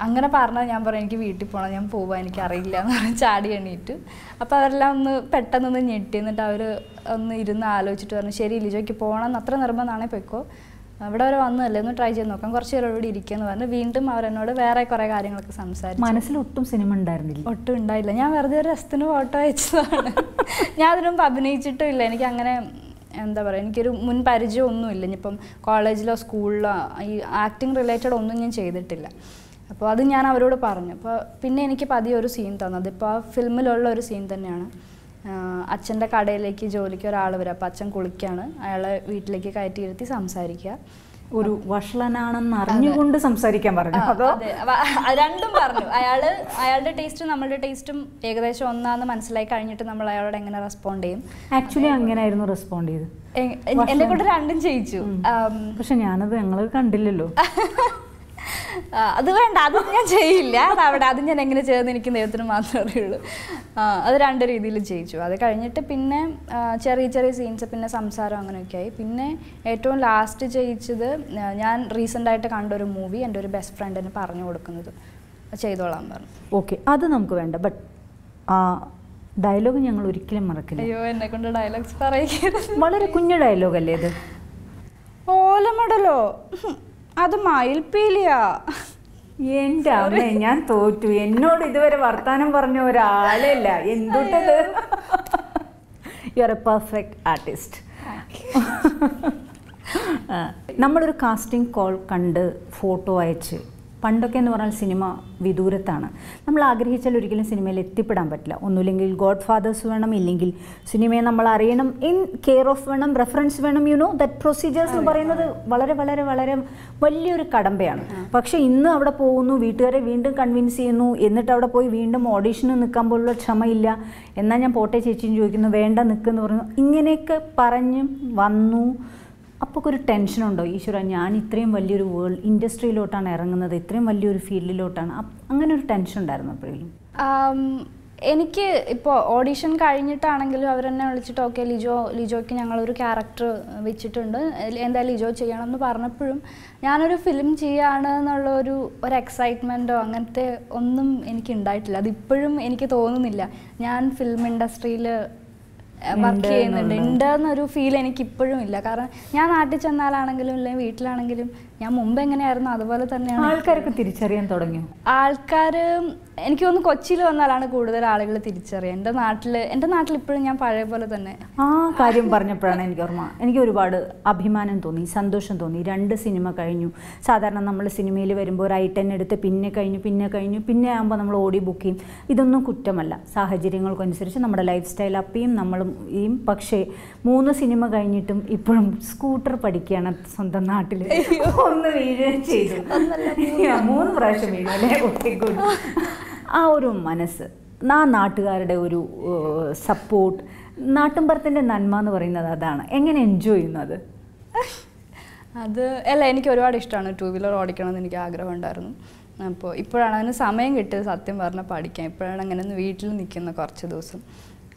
അങ്ങനെ പറഞ്ഞാൽ ഞാൻ പറഞ്ഞു എനിക്ക് വീട്ടിൽ പോകണം, ഞാൻ പോവാൻ എനിക്കറിയില്ല എന്ന് പറഞ്ഞ് ചാടി എണീറ്റു. അപ്പോൾ അവരെല്ലാം പെട്ടെന്നൊന്ന് ഞെട്ടി. എന്നിട്ട് അവർ ഒന്ന് ഇരുന്ന് ആലോചിച്ചിട്ട് പറഞ്ഞു ശരി ലിജോയ്ക്ക് പോകണം എന്ന് അത്ര നിർബന്ധമാണെങ്കിൽ പോയിക്കോ, അവിടെ വരെ വന്നതല്ലേ ഒന്ന് ട്രൈ ചെയ്ത് നോക്കാം, കുറച്ച് നേരം ഇവിടെ ഇരിക്കുമെന്ന് പറഞ്ഞ് വീണ്ടും അവരെന്നോട് വേറെ കുറേ കാര്യങ്ങളൊക്കെ സംസാരിച്ചു. മനസ്സിൽ ഒട്ടും സിനിമ ഉണ്ടായിരുന്നില്ല? ഒട്ടും ഉണ്ടായില്ല. ഞാൻ വെറുതെ ഒരു രസത്തിന് ഫോട്ടോ അയച്ചതാണ്. ഞാൻ അതിനു മുമ്പ് അഭിനയിച്ചിട്ടും ഇല്ല. എനിക്കങ്ങനെ എന്താ പറയുക എനിക്കൊരു മുൻ പരിചയം ഒന്നുമില്ല. ഇനിയിപ്പം കോളേജിലോ സ്കൂളിലോ ഈ ആക്ടിങ് റിലേറ്റഡ് ഒന്നും ഞാൻ ചെയ്തിട്ടില്ല. അപ്പോൾ അത് ഞാൻ അവരോട് പറഞ്ഞു. അപ്പോൾ പിന്നെ എനിക്ക് പതിയെ ഒരു സീൻ തന്നത് ഇപ്പോൾ ആ ഫിലിമിലുള്ള ഒരു സീൻ തന്നെയാണ്. അച്ഛൻ്റെ കടയിലേക്ക് ജോലിക്ക് ഒരാൾ വരും. അപ്പോൾ അച്ഛൻ കുളിക്കുകയാണ്, അയാളെ വീട്ടിലേക്ക് കയറ്റിയിരുത്തി സംസാരിക്കുക. ഒരു വഷളനാണെന്ന് അറിഞ്ഞുകൊണ്ട് സംസാരിക്കാൻ പറഞ്ഞു? രണ്ടും പറഞ്ഞു. അയാളുടെ ടേസ്റ്റും നമ്മളുടെ ടേസ്റ്റും ഏകദേശം ഒന്നാന്ന് മനസ്സിലായി കഴിഞ്ഞിട്ട് നമ്മൾ അയാളോട് എങ്ങനെ റെസ്പോണ്ട് ചെയ്യും. ആക്ച്വലി അങ്ങനെയായിരുന്നു റെസ്പോണ്ട് ചെയ്ത്. എന്നെ കൊണ്ട് രണ്ടും ചെയ്യിച്ചു. പക്ഷെ ഞാനത് ഞങ്ങൾ കണ്ടില്ലല്ലോ. അത് വേണ്ട, അത് ഞാൻ ചെയ്യില്ല. അത് ഞാൻ എങ്ങനെ ചെയ്തെന്ന് എനിക്ക് ദൈവത്തിന് മാത്രമേ അറിയുള്ളൂ. അത് രണ്ട് രീതിയിൽ ചെയ്യിച്ചു. അത് കഴിഞ്ഞിട്ട് പിന്നെ ചെറിയ ചെറിയ സീൻസ്, പിന്നെ സംസാരം അങ്ങനെയൊക്കെ ആയി. പിന്നെ ഏറ്റവും ലാസ്റ്റ് ചെയ്യിച്ചത് ഞാൻ റീസെൻ്റായിട്ട് കണ്ടൊരു മൂവി എൻ്റെ ഒരു ബെസ്റ്റ് ഫ്രണ്ടിന് പറഞ്ഞു കൊടുക്കുന്നത് ചെയ്തോളാൻ പറഞ്ഞു. ഓക്കെ അത് നമുക്ക് വേണ്ട, ബട്ട് ആ ഡയലോഗ് ഞങ്ങൾ ഒരിക്കലും മറക്കില്ല. അയ്യോ എന്നെ കൊണ്ട് ഡയലോഗ്സ് പറയിക്കരുത്. വളരെ കുഞ്ഞു ഡയലോഗ് അല്ലേ ഇത്? ഓലമടലോ അത് മയിൽപ്പീലിയാ. എൻ്റെ അമ്മ ഞാൻ തോറ്റു. എന്നോട് ഇതുവരെ വർത്താനം പറഞ്ഞ ഒരാളില്ല. എന്തുട്ടത്? You are a perfect artist. നമ്മളൊരു കാസ്റ്റിംഗ് കോൾ കണ്ട് ഫോട്ടോ അയച്ച്, പണ്ടൊക്കെ എന്ന് പറഞ്ഞാൽ സിനിമ വിദൂരത്താണ്, നമ്മൾ ആഗ്രഹിച്ചാൽ ഒരിക്കലും സിനിമയിൽ എത്തിപ്പെടാൻ പറ്റില്ല. ഒന്നുമില്ലെങ്കിൽ ഗോഡ് ഫാദേഴ്സ് വേണം, ഇല്ലെങ്കിൽ സിനിമയെ നമ്മൾ അറിയണം, ഇൻ കെയർ ഓഫ് വേണം, റെഫറൻസ് വേണം, യു നോ ദറ്റ് പ്രൊസീജിയേഴ്സ് എന്ന് പറയുന്നത് വളരെ വളരെ വളരെ വലിയൊരു കടമ്പയാണ്. പക്ഷേ ഇന്ന് അവിടെ പോകുന്നു, വീട്ടുകാരെ വീണ്ടും കൺവിൻസ് ചെയ്യുന്നു, എന്നിട്ട് അവിടെ പോയി വീണ്ടും ഓഡീഷന് നിൽക്കാൻ പോലുള്ള ക്ഷമയില്ല. എന്നാൽ ഞാൻ പോട്ടെ ചേച്ചിയും ചോദിക്കുന്നു, വേണ്ട നിൽക്കുമെന്ന് പറഞ്ഞു. ഇങ്ങനെയൊക്കെ പറഞ്ഞ് വന്നു. അപ്പോൾ ഒരു ടെൻഷനുണ്ടോ? ഈശ്വര ഞാൻ ഇത്രയും വലിയൊരു വേൾഡ് ഇൻഡസ്ട്രിയിലോട്ടാണ് ഇറങ്ങുന്നത്, ഇത്രയും വലിയൊരു ഫീൽഡിലോട്ടാണ്, അങ്ങനെ ഒരു ടെൻഷൻ ഉണ്ടായിരുന്നു അപ്പോഴേക്കും? എനിക്ക് ഇപ്പോൾ ഓഡീഷൻ കഴിഞ്ഞിട്ടാണെങ്കിലും അവരെന്നെ വിളിച്ചിട്ട് ഓക്കെ ലിജോയ്ക്ക് ഞങ്ങളൊരു ക്യാരക്ടർ വെച്ചിട്ടുണ്ട്, എന്തായാലും ലിജോ ചെയ്യണം എന്ന് പറഞ്ഞപ്പോഴും ഞാനൊരു ഫിലിം ചെയ്യുകയാണ് എന്നുള്ള ഒരു എക്സൈറ്റ്മെൻറ്റോ അങ്ങനത്തെ ഒന്നും എനിക്ക് ഉണ്ടായിട്ടില്ല. അതിപ്പോഴും എനിക്ക് തോന്നുന്നില്ല ഞാൻ ഫിലിം ഇൻഡസ്ട്രിയിൽ വർക്ക് ചെയ്യുന്നുണ്ട് എന്നൊരു ഫീൽ എനിക്ക് ഇപ്പോഴും ഇല്ല. കാരണം ഞാൻ നാട്ടിൽ ചെന്നാലാണെങ്കിലും അല്ലെങ്കിൽ വീട്ടിലാണെങ്കിലും ഞാൻ മുമ്പ് എങ്ങനെയായിരുന്നു അതുപോലെ തന്നെയാണ്. ആൾക്കാരൊക്കെ തിരിച്ചറിയാൻ തുടങ്ങിയോ? ആൾക്കാർ എനിക്ക് തോന്നുന്നു കൊച്ചിയിൽ വന്നാലാണ് കൂടുതൽ ആളുകൾ തിരിച്ചറിയുക. എൻ്റെ നാട്ടിൽ ഇപ്പോഴും ഞാൻ പഴയ പോലെ തന്നെ. ആ കാര്യം പറഞ്ഞപ്പോഴാണ് എനിക്ക് ഓർമ്മ. എനിക്ക് ഒരുപാട് അഭിമാനം തോന്നി, സന്തോഷം തോന്നി. 2 സിനിമ കഴിഞ്ഞു. സാധാരണ നമ്മൾ സിനിമയിൽ വരുമ്പോൾ ഒരു ഐറ്റം എടുത്ത് പിന്നെ ആകുമ്പോൾ നമ്മൾ ഓടി ബുക്ക് ചെയ്യും. ഇതൊന്നും കുറ്റമല്ല, സാഹചര്യങ്ങൾക്കനുസരിച്ച് നമ്മുടെ ലൈഫ് സ്റ്റൈൽ അപ്പിയും നമ്മളും ചെയ്യും. പക്ഷേ 3 സിനിമ കഴിഞ്ഞിട്ടും ഇപ്പോഴും സ്കൂട്ടർ പഠിക്കുകയാണ് സ്വന്തം നാട്ടിൽ. ഒന്ന് വീഴുകയും ചെയ്തു, 3 പ്രാവശ്യം വീണു അല്ലേ? Okay, good. ആ ഒരു മനസ്സ്, ആ നാട്ടുകാരുടെ ഒരു സപ്പോർട്ട്, നാട്ടിൻപുറത്തിൻ്റെ നന്മ എന്ന് പറയുന്നത് അതാണ്. എങ്ങനെ എൻജോയ് ചെയ്യുന്നത് അത്? അല്ല, എനിക്ക് ഒരുപാട് ഇഷ്ടമാണ് 2 വീലർ ഓടിക്കണമെന്ന് എനിക്ക് ആഗ്രഹം ഉണ്ടായിരുന്നു. അപ്പോൾ ഇപ്പോഴാണ് അതിന് സമയം കിട്ടിയത് സത്യം പറഞ്ഞാൽ പഠിക്കാൻ. ഇപ്പോഴാണ് അങ്ങനെ ഒന്ന് വീട്ടിൽ നിൽക്കുന്ന കുറച്ച് ദിവസം.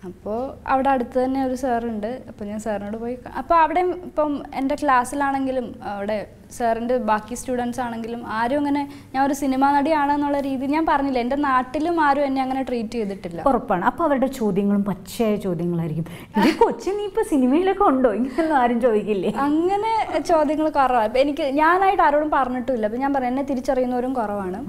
അപ്പോൾ അവിടെ അടുത്ത് തന്നെ ഒരു സാറുണ്ട്. അപ്പോൾ ഞാൻ സാറിനോട് പോയി. അപ്പോൾ അവിടെ ഇപ്പം എൻ്റെ ക്ലാസ്സിലാണെങ്കിലും അവിടെ സാറിൻ്റെ ബാക്കി സ്റ്റുഡൻസ് ആണെങ്കിലും ആരും അങ്ങനെ ഞാൻ ഒരു സിനിമാ നടിയാണെന്നുള്ള രീതിയിൽ ഞാൻ പറഞ്ഞില്ല. എൻ്റെ നാട്ടിലും ആരും എന്നെ അങ്ങനെ ട്രീറ്റ് ചെയ്തിട്ടില്ല. ഉറപ്പാണ്. അപ്പോൾ അവരുടെ ചോദ്യങ്ങളും പച്ചയായ ചോദ്യങ്ങളായിരിക്കും. ഈ കൊച്ചി നീ ഇപ്പോൾ സിനിമയിലൊക്കെ ഉണ്ടോ, ഇങ്ങനെയൊന്നും ആരും ചോദിക്കില്ലേ? അങ്ങനെ ചോദ്യങ്ങൾ കുറവാണ്. ഇപ്പം ഞാനായിട്ട് ആരോടും പറഞ്ഞിട്ടില്ല. അപ്പം ഞാൻ പറയാം, എന്നെ തിരിച്ചറിയുന്നവരും കുറവാണ്.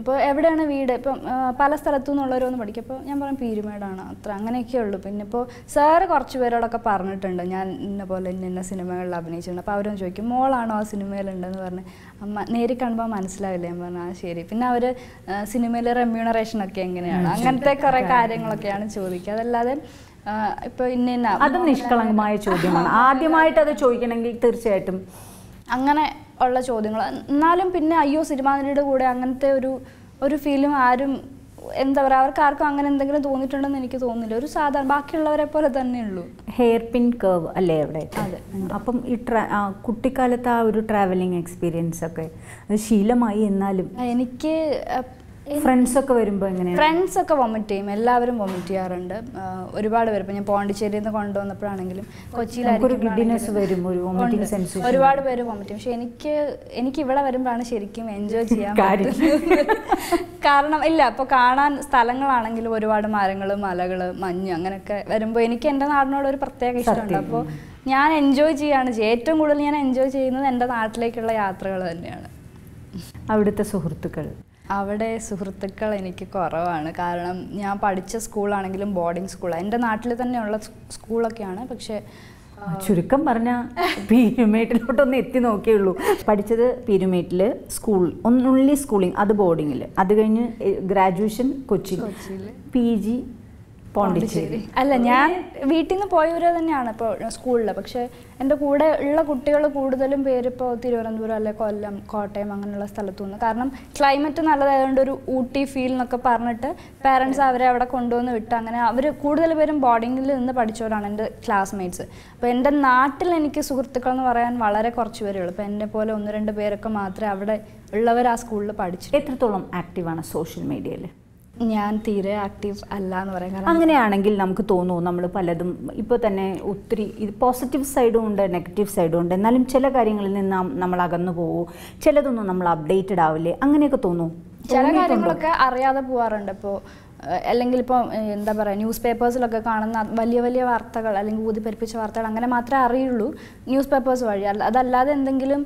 ഇപ്പോൾ എവിടെയാണ് വീട്, ഇപ്പം പല സ്ഥലത്തു നിന്നുള്ളവരൊന്നും പഠിക്കും. അപ്പോൾ ഞാൻ പറയാം പീരുമേടാണ്, അത്ര അങ്ങനെയൊക്കെ ഉള്ളൂ. പിന്നെ ഇപ്പോൾ സാറ് കുറച്ച് പേരോടൊക്കെ പറഞ്ഞിട്ടുണ്ട് ഞാൻ ഇന്ന പോലെ ഇന്ന സിനിമകളിൽ അഭിനയിച്ചിട്ടുണ്ട്. അപ്പോൾ അവരൊന്നും ചോദിക്കും മോളാണോ ആ സിനിമയിലുണ്ടെന്ന് പറഞ്ഞ്. നേരിൽ കാണുമ്പോൾ മനസ്സിലാവില്ല. ഞാൻ പറഞ്ഞു ആ ശരി. പിന്നെ അവർ സിനിമയിലെ റെമ്യൂണറേഷനൊക്കെ എങ്ങനെയാണ്, അങ്ങനത്തെ കുറേ കാര്യങ്ങളൊക്കെയാണ് ചോദിക്കുക. അതല്ലാതെ ഇപ്പോൾ ഇന്ന അത് നിഷ്കളങ്കമായ ചോദ്യമാണ്. ആദ്യമായിട്ട് അത് ചോദിക്കണമെങ്കിൽ തീർച്ചയായിട്ടും അങ്ങനെ ഉള്ള ചോദ്യങ്ങൾ. എന്നാലും പിന്നെ അയ്യോ സിനിമാ നടിയുടെ കൂടെ അങ്ങനത്തെ ഒരു ഫീലും ആരും എന്താ പറയുക, അവർക്ക് ആർക്കും അങ്ങനെ എന്തെങ്കിലും തോന്നിയിട്ടുണ്ടെന്ന് എനിക്ക് തോന്നുന്നില്ല. ഒരു സാധാരണ ബാക്കിയുള്ളവരെ പോലെ തന്നെയുള്ളൂ. ഹെയർ പിൻ കർവ് അല്ലേ അവിടെ? അതെ. അപ്പം ഈ കുട്ടിക്കാലത്ത് ആ ഒരു ട്രാവലിംഗ് എക്സ്പീരിയൻസ് ഒക്കെ അത് ശീലമായി. എന്നാലും എനിക്ക് ഫ്രണ്ട്സൊക്കെ വരുമ്പോൾ എങ്ങനെയാണ്? ഫ്രണ്ട്സൊക്കെ വൊമിറ്റ് ചെയ്യും, എല്ലാവരും വൊമിറ്റ് ചെയ്യാറുണ്ട്. ഒരുപാട് പേര്. ഇപ്പോൾ ഞാൻ പോണ്ടിച്ചേരിയിൽ നിന്ന് കൊണ്ടുവന്നപ്പോഴാണെങ്കിലും കൊച്ചിയിലായിരിക്കും ഒരുപാട് പേര് വൊമിറ്റ് ചെയ്യും. പക്ഷെ എനിക്ക് ഇവിടെ വരുമ്പോഴാണ് ശരിക്കും എൻജോയ് ചെയ്യാൻ പറ്റുന്നത്. കാരണം ഇല്ല, ഇപ്പോൾ കാണാൻ സ്ഥലങ്ങളാണെങ്കിലും ഒരുപാട് മരങ്ങൾ, മലകൾ, മഞ്ഞ് അങ്ങനെയൊക്കെ വരുമ്പോൾ എനിക്ക് എൻ്റെ നാടിനോട് ഒരു പ്രത്യേക ഇഷ്ടമുണ്ട്. അപ്പോൾ ഞാൻ എൻജോയ് ചെയ്യുകയാണ് ഏറ്റവും കൂടുതൽ ഞാൻ എൻജോയ് ചെയ്യുന്നത് എൻ്റെ നാട്ടിലേക്കുള്ള യാത്രകൾ തന്നെയാണ്. അവിടുത്തെ സുഹൃത്തുക്കൾ? അവിടെ സുഹൃത്തുക്കൾ എനിക്ക് കുറവാണ്. കാരണം ഞാൻ പഠിച്ച സ്കൂളാണെങ്കിലും ബോർഡിംഗ് സ്കൂളാണ്. എൻ്റെ നാട്ടിൽ തന്നെയുള്ള സ്കൂളൊക്കെയാണ്. പക്ഷേ ചുരുക്കം പറഞ്ഞാൽ പീരുമേട്ടിലോട്ടൊന്ന് എത്തി നോക്കിയുള്ളൂ. പഠിച്ചത് പീരുമേട്ടിൽ സ്കൂൾ, ഓൺലി സ്കൂളിംഗ്, അത് ബോർഡിങ്ങിൽ. അത് കഴിഞ്ഞ് ഗ്രാജുവേഷൻ കൊച്ചിയിൽ, PG പോണ്ടിച്ചേരി. അല്ല, ഞാൻ വീട്ടിൽ നിന്ന് പോയവരെ തന്നെയാണ് ഇപ്പോൾ സ്കൂളിൽ. പക്ഷേ എൻ്റെ കൂടെ ഉള്ള കുട്ടികൾ കൂടുതലും പേര് ഇപ്പോൾ തിരുവനന്തപുരം അല്ലെ കൊല്ലം, കോട്ടയം അങ്ങനെയുള്ള സ്ഥലത്തു നിന്ന്. കാരണം ക്ലൈമറ്റ് നല്ലതായതുകൊണ്ട് ഒരു ഊട്ടി ഫീൽ എന്നൊക്കെ പറഞ്ഞിട്ട് പാരൻസ് അവരെ അവിടെ കൊണ്ടുവന്ന് വിട്ട് അങ്ങനെ അവർ കൂടുതൽ പേരും ബോർഡിങ്ങിൽ നിന്ന് പഠിച്ചവരാണ് എൻ്റെ ക്ലാസ്മേറ്റ്സ്. അപ്പോൾ എൻ്റെ നാട്ടിൽ എനിക്ക് സുഹൃത്തുക്കൾ എന്ന് പറയാൻ വളരെ കുറച്ച് പേരേ ഉള്ളൂ. ഇപ്പോൾ എന്നെ പോലെ 1-2 പേരൊക്കെ മാത്രമേ അവിടെ ഉള്ളവർ ആ സ്കൂളിൽ പഠിച്ചു. എത്രത്തോളം ആക്റ്റീവാണ് സോഷ്യൽ മീഡിയയിൽ? ഞാൻ തീരെ ആക്റ്റീവ് അല്ല എന്ന് പറയാം. അങ്ങനെയാണെങ്കിൽ നമുക്ക് തോന്നുന്നു നമ്മൾ പലതും ഇപ്പോൾ തന്നെ ഒത്തിരി പോസിറ്റീവ് സൈഡും ഉണ്ട്, നെഗറ്റീവ് സൈഡും ഉണ്ട്. എന്നാലും ചില കാര്യങ്ങളിൽ നിന്ന് നമ്മൾ അകന്നു പോകും, ചിലതൊന്നും നമ്മൾ അപ്ഡേറ്റഡ് ആവില്ലേ, അങ്ങനെയൊക്കെ തോന്നും. ചില കാര്യങ്ങളൊക്കെ അറിയാതെ പോകാറുണ്ട്. ഇപ്പോൾ അല്ലെങ്കിൽ ഇപ്പോൾ എന്താ പറയുക, ന്യൂസ് പേപ്പേഴ്സിലൊക്കെ കാണുന്ന വലിയ വലിയ വാർത്തകൾ അല്ലെങ്കിൽ ഊതിപ്പെരിപ്പിച്ച വാർത്തകൾ അങ്ങനെ മാത്രമേ അറിയുള്ളൂ ന്യൂസ് പേപ്പേഴ്സ് വഴി. അതല്ലാതെ എന്തെങ്കിലും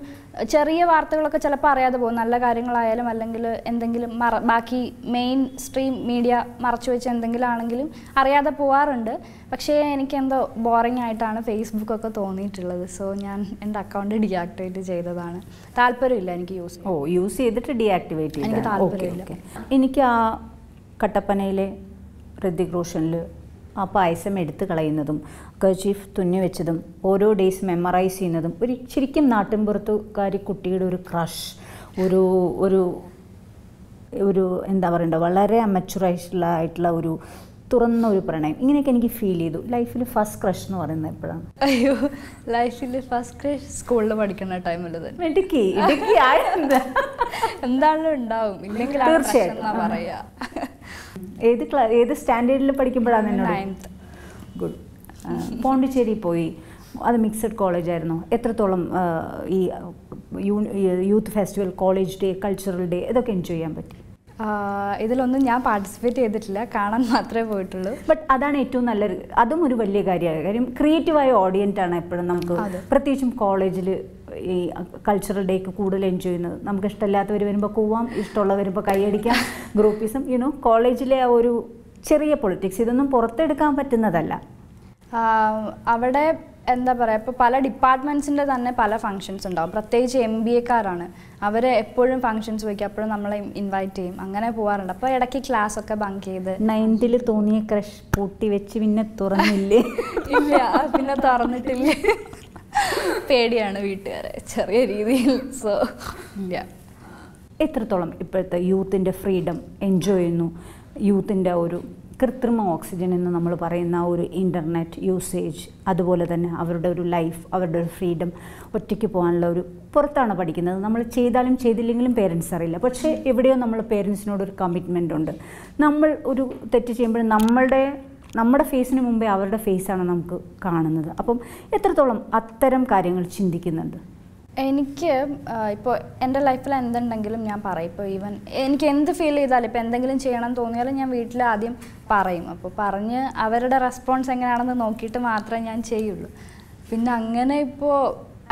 ചെറിയ വാർത്തകളൊക്കെ ചിലപ്പോൾ അറിയാതെ പോകും. നല്ല കാര്യങ്ങളായാലും അല്ലെങ്കിൽ എന്തെങ്കിലും ബാക്കി മെയിൻ സ്ട്രീം മീഡിയ മറച്ചു വെച്ച് എന്തെങ്കിലും ആണെങ്കിലും അറിയാതെ പോകാറുണ്ട്. പക്ഷേ എനിക്കെന്തോ ബോറിംഗ് ആയിട്ടാണ് ഫേസ്ബുക്കൊക്കെ തോന്നിയിട്ടുള്ളത്. സോ ഞാൻ എൻ്റെ അക്കൗണ്ട് ഡീആക്ടിവേറ്റ് ചെയ്തതാണ്. താല്പര്യമില്ല എനിക്ക് യൂസ് ചെയ്തിട്ട് ഡീആക്ടിവേറ്റ് ചെയ്തു. എനിക്ക് താല്പര്യമില്ല. എനിക്ക് ആ കട്ടപ്പനയിലെ ഋതിക് റോഷനിൽ ആ പായസം എടുത്തു കളയുന്നതും കർച്ചീഫ് തുന്നി വെച്ചതും ഓരോ ഡേയ്സ് മെമ്മറൈസ് ചെയ്യുന്നതും ഒരു ശരിക്കും നാട്ടിൻപുറത്തുകാരി കുട്ടിയുടെ ഒരു ക്രഷ്, ഒരു ഒരു ഒരു എന്താ പറയണ്ട, വളരെ അമച്ചുറായിട്ടുള്ള ഒരു തുറന്ന ഒരു പ്രണയം, ഇങ്ങനെയൊക്കെ എനിക്ക് ഫീൽ ചെയ്തു. ലൈഫിൽ ഫസ്റ്റ് ക്രഷ് എന്ന് പറയുന്നത് എപ്പോഴാണ്? അയ്യോ, ലൈഫിൽ ഫസ്റ്റ് ക്രഷ് സ്കൂളിൽ പഠിക്കുന്ന ടൈമിൽ തന്നെ. ഇടുക്കി എന്താണല്ലോ ഉണ്ടാവും, ഇല്ലെങ്കിൽ തീർച്ചയായിട്ടും പറയാ. ഏത് സ്റ്റാൻഡേർഡിൽ പഠിക്കുമ്പോഴാണ്? 9th. ഗുഡ്. പോണ്ടിച്ചേരി പോയി, അത് മിക്സഡ് കോളേജായിരുന്നു. എത്രത്തോളം ഈ youth festival, college day, cultural day ഇതൊക്കെ എൻജോയ് ചെയ്യാൻ പറ്റി? ഇതിലൊന്നും ഞാൻ പാർട്ടിസിപ്പേറ്റ് ചെയ്തിട്ടില്ല, കാണാൻ മാത്രമേ പോയിട്ടുള്ളൂ. ബട്ട് അതാണ് ഏറ്റവും നല്ലൊരു, അതും ഒരു വലിയ കാര്യമായ കാര്യം. ക്രിയേറ്റീവായ ഓഡിയൻസ് ആണ് എപ്പോഴും നമുക്ക്, പ്രത്യേകിച്ചും കോളേജിൽ ഈ കൾച്ചറൽ ഡേക്ക് കൂടുതൽ എൻജോയ് ചെയ്യുന്നത്? നമുക്ക് ഇഷ്ടമില്ലാത്തവർ വരുമ്പോൾ കൂവാം, ഇഷ്ടമുള്ളവർ വരുമ്പോൾ കൈയടിക്കാം, ഗ്രൂപ്പിസം, കോളേജിലെ ആ ഒരു ചെറിയ പൊളിറ്റിക്സ്, ഇതൊന്നും പുറത്തെടുക്കാൻ പറ്റുന്നതല്ല. അവിടെ എന്താ പറയുക, ഇപ്പോൾ പല ഡിപ്പാർട്ട്മെൻറ്റ്സിൻ്റെ തന്നെ പല ഫങ്ഷൻസ് ഉണ്ടാവും. പ്രത്യേകിച്ച് MBA-ക്കാരാണ്, അവർ എപ്പോഴും ഫങ്ഷൻസ് വയ്ക്കും, അപ്പോഴും നമ്മളെ ഇൻവൈറ്റ് ചെയ്യും, അങ്ങനെ പോകാറുണ്ട്. അപ്പോൾ ഇടയ്ക്ക് ക്ലാസ്സൊക്കെ ബങ്ക് ചെയ്ത് 9th തോന്നിയ ക്രഷ് പൂട്ടി വെച്ച് പിന്നെ തുറന്നില്ലേ? ഇല്ല, പിന്നെ തുറന്നിട്ടില്ല. പേടിയാണ് വീട്ടുകാരെ ചെറിയ രീതിയിൽ. സോ ഇല്ല. എത്രത്തോളം ഇപ്പോഴത്തെ യൂത്തിൻ്റെ ഫ്രീഡം എൻജോയ് ചെയ്യുന്നു? യൂത്തിൻ്റെ ഒരു കൃത്രിമ ഓക്സിജൻ എന്ന് നമ്മൾ പറയുന്ന ഒരു ഇൻ്റർനെറ്റ് യൂസേജ്, അതുപോലെ തന്നെ അവരുടെ ഒരു ലൈഫ്, അവരുടെ ഒരു ഫ്രീഡം, ഒറ്റയ്ക്ക് പോകാനുള്ള ഒരു, പുറത്താണ് പഠിക്കുന്നത്, നമ്മൾ ചെയ്താലും ചെയ്തില്ലെങ്കിലും പേരൻസ് അറിയില്ല, പക്ഷേ എവിടെയോ നമ്മൾ പേരൻസിനോടൊരു കമ്മിറ്റ്മെൻ്റ് ഉണ്ട്. നമ്മൾ ഒരു തെറ്റ് ചെയ്യുമ്പോൾ നമ്മുടെ ഫേസിന് മുമ്പേ അവരുടെ ഫേസാണ് നമുക്ക് കാണുന്നത്. അപ്പം എത്രത്തോളം അത്തരം കാര്യങ്ങൾ ചിന്തിക്കുന്നുണ്ട്? എനിക്ക് ഇപ്പോൾ എൻ്റെ ലൈഫിൽ എന്തുണ്ടെങ്കിലും ഞാൻ പറയും. ഇപ്പോൾ ഈവൻ എനിക്ക് എന്ത് ഫീൽ ചെയ്താലും, ഇപ്പോൾ എന്തെങ്കിലും ചെയ്യണം തോന്നിയാലും ഞാൻ വീട്ടിൽ ആദ്യം പറയും. അപ്പോൾ പറഞ്ഞ് അവരുടെ റെസ്പോൺസ് എങ്ങനെയാണെന്ന് നോക്കിയിട്ട് മാത്രമേ ഞാൻ ചെയ്യുള്ളൂ. പിന്നെ അങ്ങനെ ഇപ്പോൾ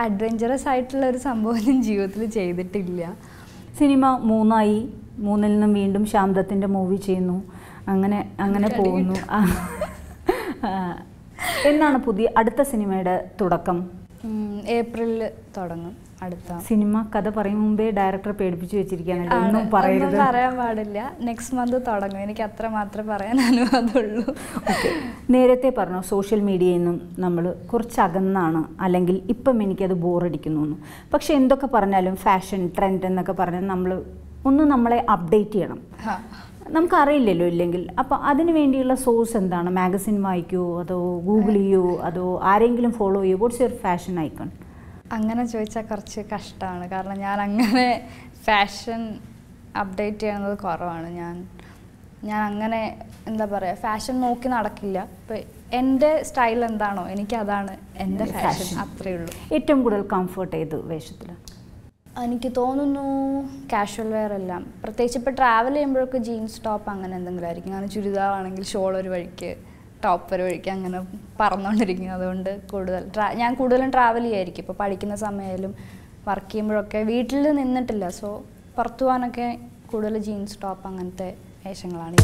അഡ്വഞ്ചറസ് ആയിട്ടുള്ള ഒരു സംഭവം ജീവിതത്തിൽ ചെയ്തിട്ടില്ല. സിനിമ 3 3-ൽ നിന്നും വീണ്ടും ശാന്തത്തിൻ്റെ മൂവി ചെയ്യുന്നു, അങ്ങനെ പോകുന്നു. എന്നാണ് അടുത്ത സിനിമയുടെ തുടക്കം? ഏപ്രിലിൽ തുടങ്ങും അടുത്ത സിനിമ. കഥ പറയും മുമ്പേ ഡയറക്ടർ പേടിപ്പിച്ചു വെച്ചിരിക്കുകയാണ്, ഒന്നും പറയരുത്, പറയാൻ പാടില്ല. നെക്സ്റ്റ് മന്ത് തുടങ്ങും. എനിക്ക് അത്ര മാത്രമേ പറയാൻ അനുവാദമുള്ളൂ. നേരത്തെ പറഞ്ഞു സോഷ്യൽ മീഡിയയിൽ നിന്നും നമ്മൾ കുറച്ച് അകന്നാണ്, അല്ലെങ്കിൽ ഇപ്പം എനിക്കത് ബോറടിക്കുന്നു എന്ന്. പക്ഷെ എന്തൊക്കെ പറഞ്ഞാലും ഫാഷൻ ട്രെൻഡ് എന്നൊക്കെ പറഞ്ഞാൽ നമ്മളെ അപ്ഡേറ്റ് ചെയ്യണം, നമുക്കറിയില്ലല്ലോ ഇല്ലെങ്കിൽ. അപ്പോൾ അതിന് വേണ്ടിയുള്ള സോഴ്സ് എന്താണ്? മാഗസിൻ വായിക്കുമോ, അതോ ഗൂഗിൾ ചെയ്യുമോ, അതോ ആരെങ്കിലും ഫോളോ ചെയ്യുമോ? What's your fashion icon? അങ്ങനെ ചോദിച്ചാൽ കുറച്ച് കഷ്ടമാണ്. കാരണം ഞാൻ അങ്ങനെ ഫാഷൻ അപ്ഡേറ്റ് ചെയ്യുന്നത് കുറവാണ്. ഞാൻ അങ്ങനെ എന്താ പറയുക, ഫാഷൻ നോക്കി നടക്കില്ല. ഇപ്പോൾ എൻ്റെ സ്റ്റൈൽ എന്താണോ എനിക്കതാണ് എൻ്റെ ഫാഷൻ, അത്രയേ ഉള്ളൂ. ഏറ്റവും കൂടുതൽ കംഫർട്ട് ഏത് വേഷത്തിലാണ്? എനിക്ക് തോന്നുന്നു കാഷ്വൽ വെയർ എല്ലാം. പ്രത്യേകിച്ച് ഇപ്പോൾ ട്രാവൽ ചെയ്യുമ്പോഴൊക്കെ ജീൻസ് ടോപ്പ് അങ്ങനെ എന്തെങ്കിലും ആയിരിക്കും. അങ്ങനെ ചുരിദാറാണെങ്കിൽ ഷോൾ ഒരു വഴിക്ക്, ടോപ്പ് ഒരു വഴിക്ക്, അങ്ങനെ പറന്നുകൊണ്ടിരിക്കും. അതുകൊണ്ട് ഞാൻ കൂടുതലും ട്രാവൽ ചെയ്യായിരിക്കും. ഇപ്പോൾ പഠിക്കുന്ന സമയമായാലും വർക്ക് ചെയ്യുമ്പോഴൊക്കെ വീട്ടിൽ നിന്നിട്ടില്ല. സോ പുറത്തു പോകാനൊക്കെ കൂടുതൽ ജീൻസ് ടോപ്പ് അങ്ങനത്തെ വേഷങ്ങളാണ്.